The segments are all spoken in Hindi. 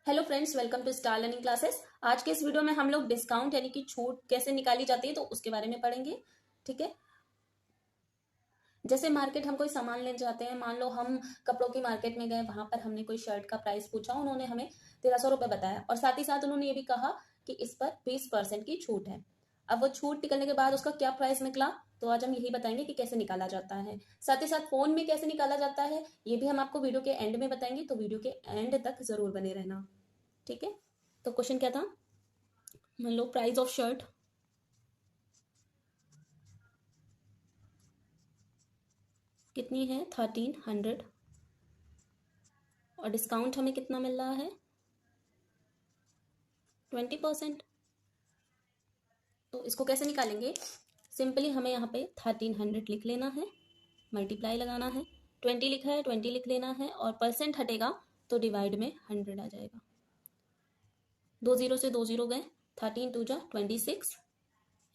Hello friends, welcome to star learning classes. आज के इस वीडियो में हम लोग डिस्काउंट यानी कि छूट कैसे निकाली जाती है तो उसके बारे में पढ़ेंगे। ठीक है। जैसे मार्केट हम कोई सामान लेने जाते हैं, मान लो हम कपड़ों की मार्केट में गए, वहां पर हमने कोई शर्ट का प्राइस पूछा, उन्होंने हमें 1300 रुपये बताया और साथ ही साथ उन्होंने ये भी कहा कि इस पर 20% की छूट है। अब वो छूट निकलने के बाद उसका क्या प्राइस निकला, तो आज हम यही बताएंगे कि कैसे निकाला जाता है। साथ ही साथ फोन में कैसे निकाला जाता है ये भी हम आपको वीडियो के एंड में बताएंगे, तो वीडियो के एंड तक जरूर बने रहना। ठीक है। तो क्वेश्चन क्या था, मान लो प्राइस ऑफ शर्ट कितनी है 1300 और डिस्काउंट हमें कितना मिल रहा है 20%। तो इसको कैसे निकालेंगे, सिंपली हमें यहाँ पे 1300 लिख लेना है, मल्टीप्लाई लगाना है, 20 लिखा है 20 लिख लेना है और परसेंट हटेगा तो डिवाइड में 100 आ जाएगा। 2 जीरो से 2 जीरो गए, 13 टू जा 26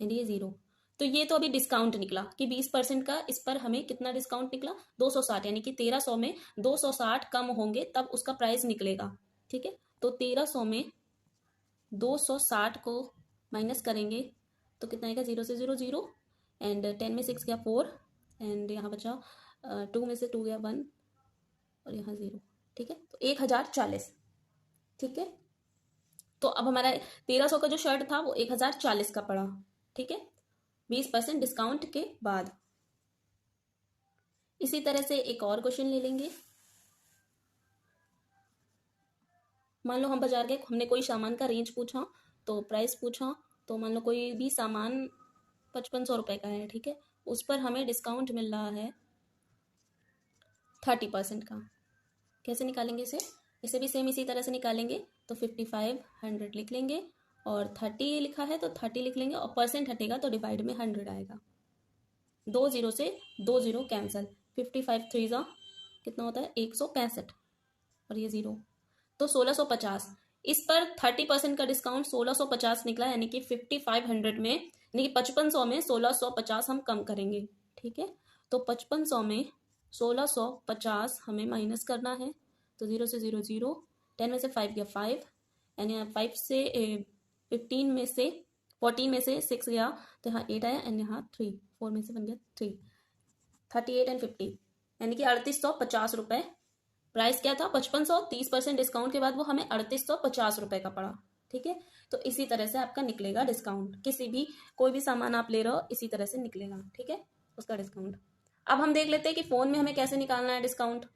एंड ये जीरो। तो ये तो अभी डिस्काउंट निकला कि 20% का, इस पर हमें कितना डिस्काउंट निकला 260, यानी कि 1300 में 260 कम होंगे तब उसका प्राइस निकलेगा। ठीक है। तो 1300 में 260 को माइनस करेंगे तो कितना आएगा, 0 से 0 0 एंड 10 में 6 गया 4 एंड यहाँ बचा 2 में से 2 गया 1 और यहाँ 0। ठीक है। तो 1040। ठीक है। तो अब हमारा 1300 का जो शर्ट था वो 1040 का पड़ा। ठीक है, 20% डिस्काउंट के बाद। इसी तरह से एक और क्वेश्चन ले लेंगे। मान लो हम बाजार गए, हमने कोई सामान का रेंज पूछा तो प्राइस पूछा, तो मान लो कोई भी सामान 5500 रुपये का है। ठीक है, उस पर हमें डिस्काउंट मिल रहा है 30% का। कैसे निकालेंगे इसे, इसे भी सेम इसी तरह से निकालेंगे। तो 5500 लिख लेंगे और 30 लिखा है तो 30 लिख लेंगे और परसेंट हटेगा तो डिवाइड में 100 आएगा। 2 जीरो से 2 जीरो कैंसल, 55 थ्री जा कितना होता है 165 और ये जीरो, तो 1650। इस पर 30% का डिस्काउंट 1650 निकला, यानी कि 5500 में, यानी कि 5500 में 1650 हम कम करेंगे। ठीक है। तो 5500 में 1650 हमें माइनस करना है, तो 0 से 0 0, 10 में से 5 गया 5 यानी 5 से 15 में से 14 में से 6 गया तो यहाँ 8 आया एंड यहाँ 3, 4 में से बन गया 3, 38 एंड 50 यानी कि 3850 रुपये। प्राइस क्या था 5500, 30% डिस्काउंट के बाद वो हमें 3850 रुपये का पड़ा। ठीक है। तो इसी तरह से आपका निकलेगा डिस्काउंट, किसी भी कोई भी सामान आप ले रहे हो इसी तरह से निकलेगा। ठीक है, उसका डिस्काउंट। अब हम देख लेते हैं कि फोन में हमें कैसे निकालना है डिस्काउंट।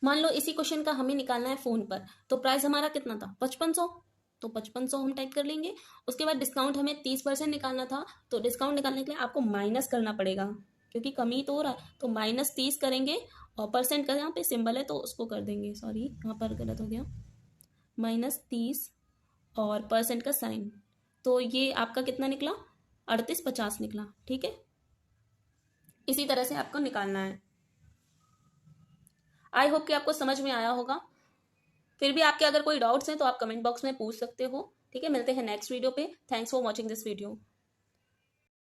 मान लो इसी क्वेश्चन का हमें निकालना है फोन पर, तो प्राइस हमारा कितना था 5500, तो 5500 हम टाइप कर लेंगे। उसके बाद डिस्काउंट हमें 30% निकालना था, तो डिस्काउंट निकालने के लिए आपको माइनस करना पड़ेगा क्योंकि कमी तो हो रहा है, तो -30 करेंगे और परसेंट का यहाँ पे सिंबल है तो उसको कर देंगे, सॉरी यहाँ पर गलत हो गया, -30 और परसेंट का साइन, तो ये आपका कितना निकला 3850 निकला। ठीक है, इसी तरह से आपको निकालना है। आई होप कि आपको समझ में आया होगा। फिर भी आपके अगर कोई डाउट्स हैं तो आप कमेंट बॉक्स में पूछ सकते हो। ठीक है, मिलते हैं नेक्स्ट वीडियो पे। Thanks for watching this video.